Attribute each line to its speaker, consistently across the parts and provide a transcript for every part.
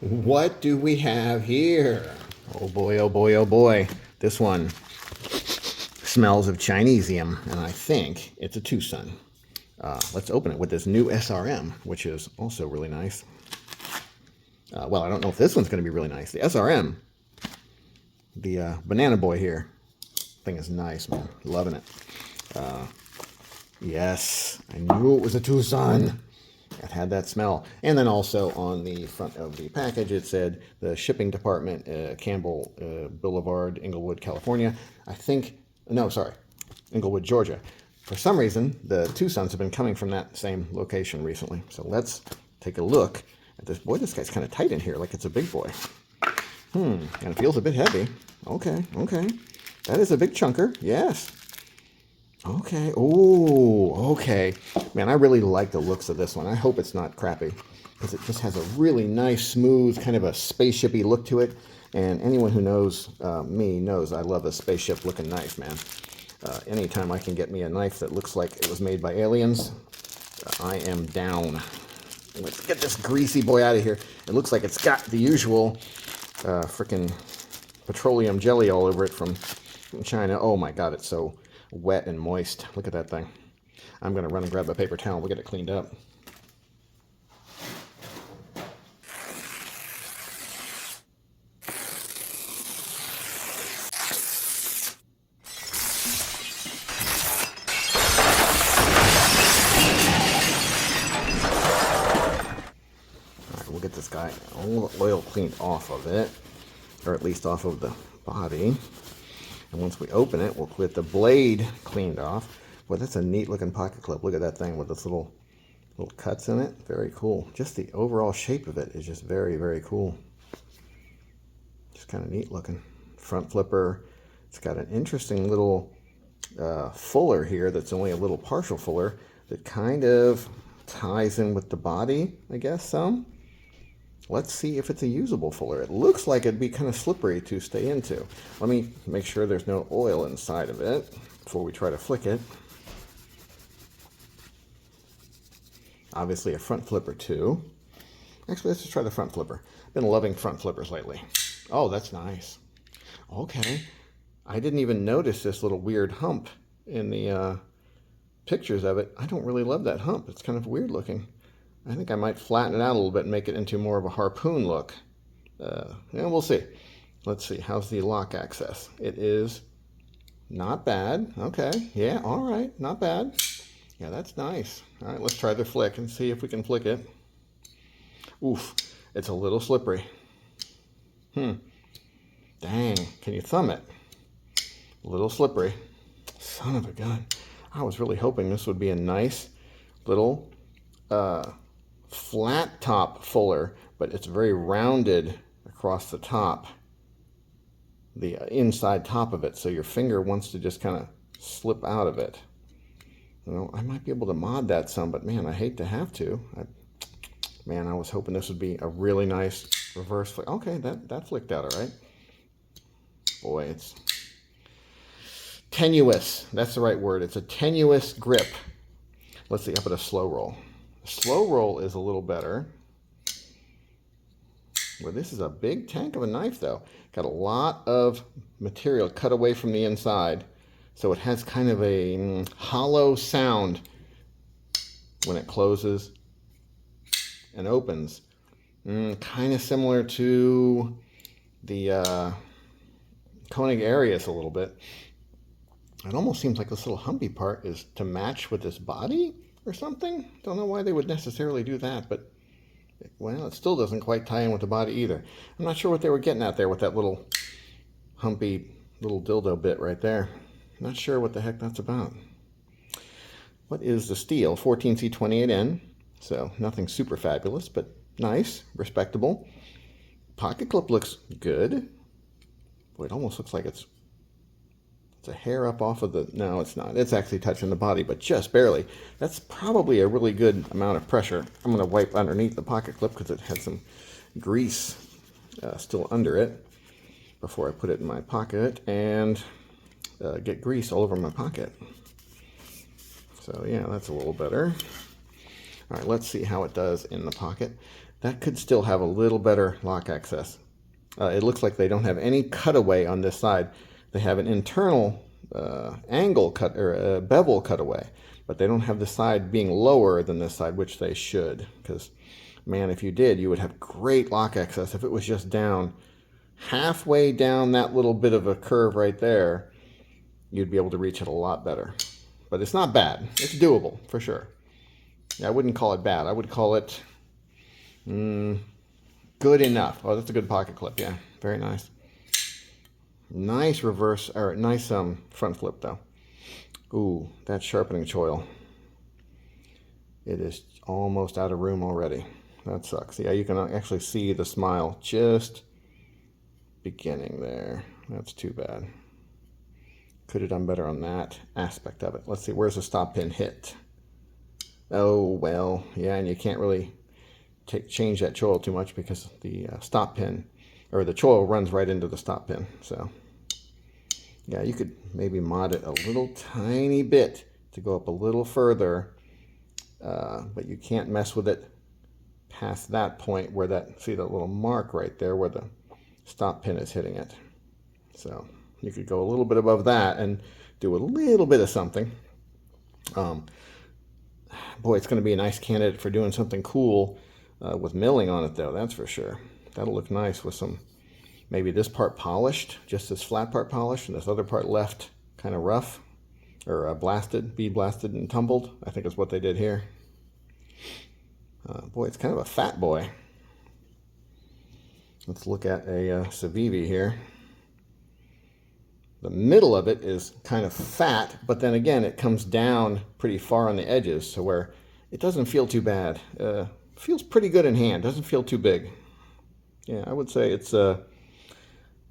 Speaker 1: What do we have here? Oh boy, oh boy, oh boy. This one smells of Chinesium, and I think it's a Twosun. Let's open it with this new SRM, which is also really nice. Well, I don't know if this one's going to be really nice. The SRM, the Banana Boy here, thing is nice, man. Loving it. Yes, I knew it was a Twosun. It had that smell. And then also on the front of the package, it said the shipping department, Campbell Boulevard, Inglewood, California. Inglewood, Georgia. For some reason, the Twosuns have been coming from that same location recently. So let's take a look at this. Boy, this guy's kind of tight in here, like it's a big boy. And it feels a bit heavy. Okay. That is a big chunker, yes. Okay, oh, okay. Man, I really like the looks of this one. I hope it's not crappy, because it just has a really nice, smooth, kind of a spaceshipy look to it. And anyone who knows me knows I love a spaceship-looking knife, man. Anytime I can get me a knife that looks like it was made by aliens, I am down. Let's get this greasy boy out of here. It looks like it's got the usual frickin' petroleum jelly all over it from China. Oh my God, it's so wet and moist. Look at that thing. I'm going to run and grab a paper towel. We'll get it cleaned up. We'll get this guy all oil cleaned off of it, or at least off of the body. And once we open it, we'll get the blade cleaned off. Boy, that's a neat looking pocket clip. Look at that thing with those little cuts in it. Very cool. Just the overall shape of it is just very, very cool. Just kind of neat looking. Front flipper. It's got an interesting little fuller here that's only a little partial fuller that kind of ties in with the body, I guess, some. Let's see if it's a usable fuller. It looks like it'd be kind of slippery to stay into. Let me make sure there's no oil inside of it before we try to flick it. Obviously a front flipper too. Actually, let's just try the front flipper. Been loving front flippers lately. Oh, that's nice. Okay. I didn't even notice this little weird hump in the pictures of it. I don't really love that hump. It's kind of weird looking. I think I might flatten it out a little bit and make it into more of a harpoon look. Yeah, we'll see. Let's see. How's the lock access? It is not bad. Okay. Yeah, all right. Not bad. Yeah, that's nice. All right, let's try the flick and see if we can flick it. Oof. It's a little slippery. Dang. Can you thumb it? A little slippery. Son of a gun. I was really hoping this would be a nice little flat top fuller, but it's very rounded across the top, the inside top of it, so your finger wants to just kind of slip out of it. You know, I might be able to mod that some, but man, I hate to have to. Man, I was hoping this would be a really nice reverse flick. Okay, that flicked out all right. Boy, it's tenuous. That's the right word. It's a tenuous grip. Let's see, up at a slow roll. Slow roll is a little better. Well, this is a big tank of a knife, though. Got a lot of material cut away from the inside, so it has kind of a hollow sound when it closes and opens. Kind of similar to the Koenig Arius a little bit. It almost seems like this little humpy part is to match with this body or something. Don't know why they would necessarily do that, but well, it still doesn't quite tie in with the body either. I'm not sure what they were getting at there with that little humpy little dildo bit right there. Not sure what the heck that's about. What is the steel? 14C28N, so nothing super fabulous, but nice, respectable. Pocket clip looks good. Boy, it almost looks like it's a hair up off of the... No, it's not. It's actually touching the body, but just barely. That's probably a really good amount of pressure. I'm going to wipe underneath the pocket clip because it had some grease still under it before I put it in my pocket and get grease all over my pocket. So yeah, that's a little better. All right, let's see how it does in the pocket. that could still have a little better lock access. It looks like they don't have any cutaway on this side. They have an internal angle cut or bevel cutaway, but they don't have the side being lower than this side, which they should. Because, man, if you did, you would have great lock access. If it was just down halfway down that little bit of a curve right there, you'd be able to reach it a lot better. But it's not bad. It's doable for sure. Yeah, I wouldn't call it bad. I would call it good enough. Oh, that's a good pocket clip. Yeah, very nice. Nice reverse, or nice front flip though. Ooh, that sharpening choil. It is almost out of room already. That sucks. Yeah, you can actually see the smile just beginning there. That's too bad. Could have done better on that aspect of it. Let's see, where's the stop pin hit? Oh, well, yeah, and you can't really change that choil too much because the stop pin, or the choil runs right into the stop pin. So, yeah, you could maybe mod it a little tiny bit to go up a little further, but you can't mess with it past that point where see that little mark right there where the stop pin is hitting it. So you could go a little bit above that and do a little bit of something. Boy, it's going to be a nice candidate for doing something cool with milling on it, though, that's for sure. That'll look nice with some, maybe this part polished, just this flat part polished, and this other part left kind of rough, or blasted, bead blasted and tumbled, I think is what they did here. Boy, it's kind of a fat boy. Let's look at a Civivi here. The middle of it is kind of fat, but then again, it comes down pretty far on the edges, so where it doesn't feel too bad. Feels pretty good in hand, doesn't feel too big. Yeah, I would say it's a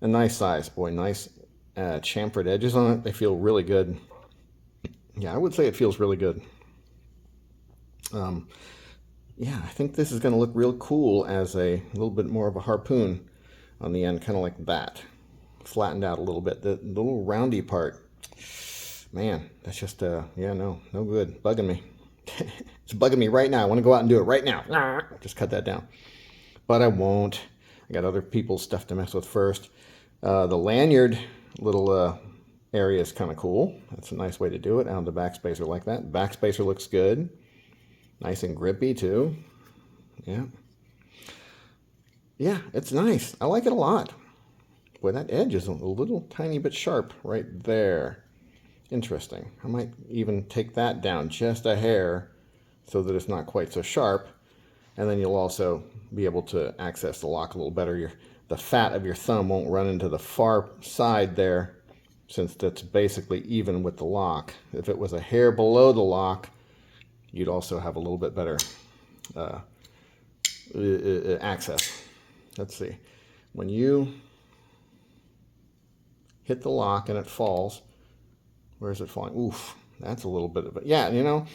Speaker 1: nice size. Boy, nice chamfered edges on it. They feel really good. Yeah, I would say it feels really good. Yeah, I think this is going to look real cool as a little bit more of a harpoon on the end, kind of like that. Flattened out a little bit. The little roundy part, man, that's just, yeah, no good. Bugging me. It's bugging me right now. I want to go out and do it right now. Just cut that down. But I won't. I got other people's stuff to mess with first. The lanyard little area is kind of cool. That's a nice way to do it. Out of the backspacer like that. Backspacer looks good. Nice and grippy too. Yeah. Yeah, it's nice. I like it a lot. Boy, that edge is a little tiny bit sharp right there. Interesting. I might even take that down just a hair so that it's not quite so sharp. And then you'll also be able to access the lock a little better. The fat of your thumb won't run into the far side there, since that's basically even with the lock. If it was a hair below the lock, you'd also have a little bit better access. Let's see. When you hit the lock and it falls, where is it falling? Oof, that's a little bit of it. Yeah, you know,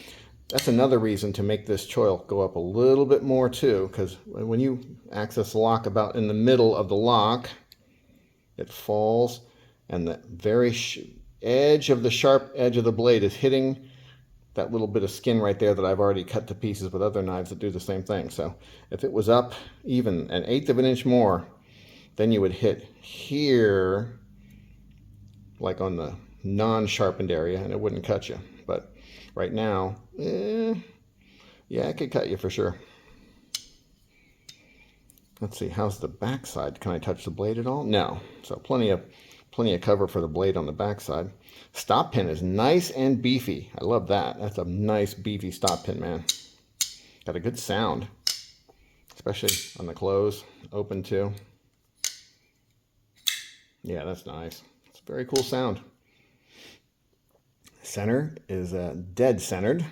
Speaker 1: that's another reason to make this choil go up a little bit more too, because when you access the lock about in the middle of the lock, it falls, and the very edge of the sharp edge of the blade is hitting that little bit of skin right there that I've already cut to pieces with other knives that do the same thing. So if it was up even 1/8 of an inch more, then you would hit here, like on the non-sharpened area, and it wouldn't cut you. But right now, yeah, it could cut you for sure. Let's see, how's the back side? Can I touch the blade at all? No. So plenty of cover for the blade on the back side. Stop pin is nice and beefy. I love that. That's a nice beefy stop pin, man. Got a good sound, especially on the close. Open too. Yeah, that's nice. It's a very cool sound. Center is dead centered.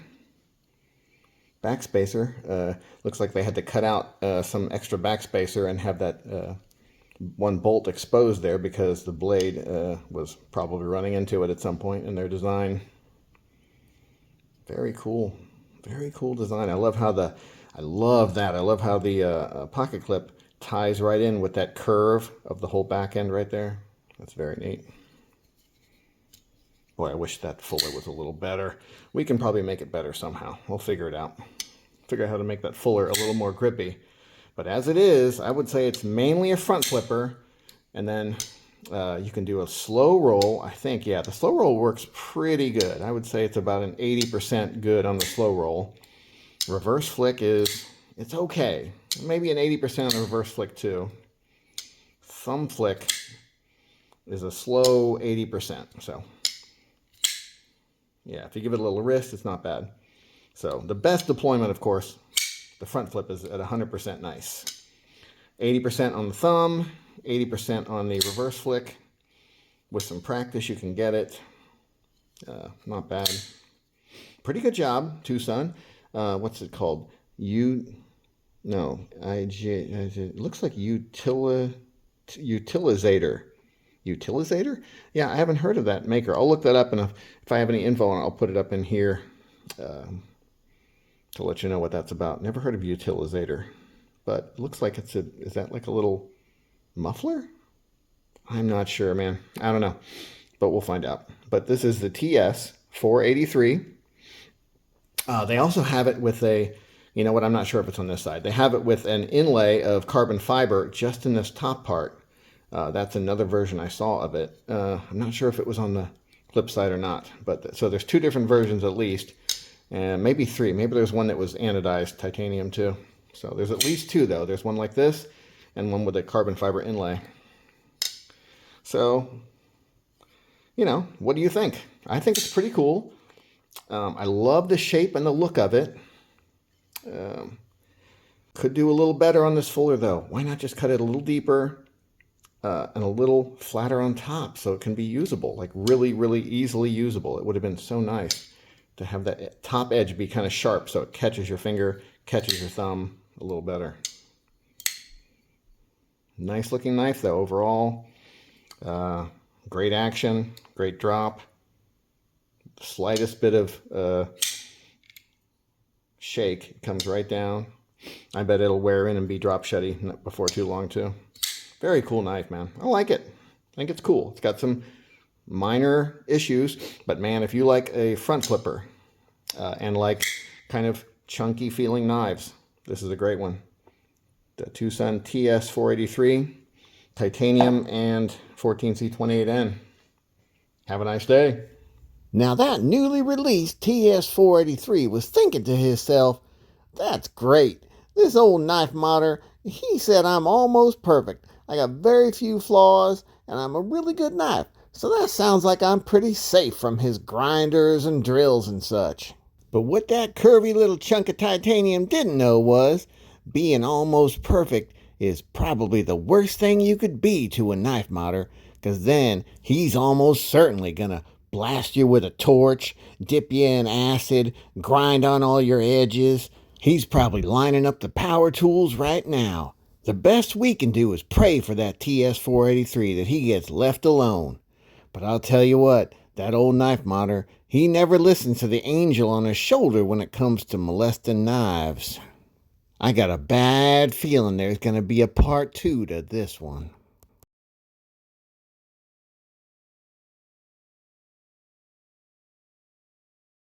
Speaker 1: Backspacer, looks like they had to cut out some extra backspacer and have that one bolt exposed there because the blade was probably running into it at some point in their design. Very cool. Very cool design. I love how the pocket clip ties right in with that curve of the whole back end right there. That's very neat. Boy, I wish that fuller was a little better. We can probably make it better somehow. We'll figure it out. Figure out how to make that fuller a little more grippy. But as it is, I would say it's mainly a front flipper, and then you can do a slow roll. I think, yeah, the slow roll works pretty good. I would say it's about an 80% good on the slow roll. Reverse flick it's okay. Maybe an 80% on the reverse flick too. Thumb flick is a slow 80%. So yeah, if you give it a little wrist, it's not bad. So the best deployment, of course, the front flip is at 100% nice. 80% on the thumb, 80% on the reverse flick. With some practice, you can get it. Not bad. Pretty good job, Twosun. What's it called? It looks like Utilizator. Utilizator? Yeah, I haven't heard of that maker. I'll look that up, and if I have any info on it, I'll put it up in here to let you know what that's about. Never heard of Utilizator, but it looks like is that like a little muffler? I'm not sure, man. I don't know, but we'll find out. But this is the TS483. They also have it with you know what, I'm not sure if it's on this side. They have it with an inlay of carbon fiber just in this top part. That's another version I saw of it. I'm not sure if it was on the flip side or not. But so there's two different versions at least, and maybe three. Maybe there's one that was anodized titanium too. So there's at least two though. There's one like this and one with a carbon fiber inlay. So, you know, what do you think? I think it's pretty cool. I love the shape and the look of it. Could do a little better on this fuller though. Why not just cut it a little deeper and a little flatter on top so it can be usable, like really, really easily usable. It would have been so nice to have that top edge be kind of sharp so it catches your finger, catches your thumb a little better. Nice looking knife though overall. Great action, great drop. Slightest bit of shake, it comes right down. I bet it'll wear in and be drop shutty before too long too. Very cool knife, man. I like it. I think it's cool. It's got some minor issues, but man, if you like a front flipper and like kind of chunky feeling knives, this is a great one. The Twosun TS483, titanium and 14C28N. Have a nice day.
Speaker 2: Now that newly released TS483 was thinking to himself, that's great. This old knife modder, he said I'm almost perfect. I got very few flaws, and I'm a really good knife. So that sounds like I'm pretty safe from his grinders and drills and such. But what that curvy little chunk of titanium didn't know was, being almost perfect is probably the worst thing you could be to a knife modder, because then he's almost certainly gonna blast you with a torch, dip you in acid, grind on all your edges. He's probably lining up the power tools right now. The best we can do is pray for that TS483 that he gets left alone. But I'll tell you what, that old knife modder, he never listens to the angel on his shoulder when it comes to molesting knives. I got a bad feeling there's going to be a part 2 to this one.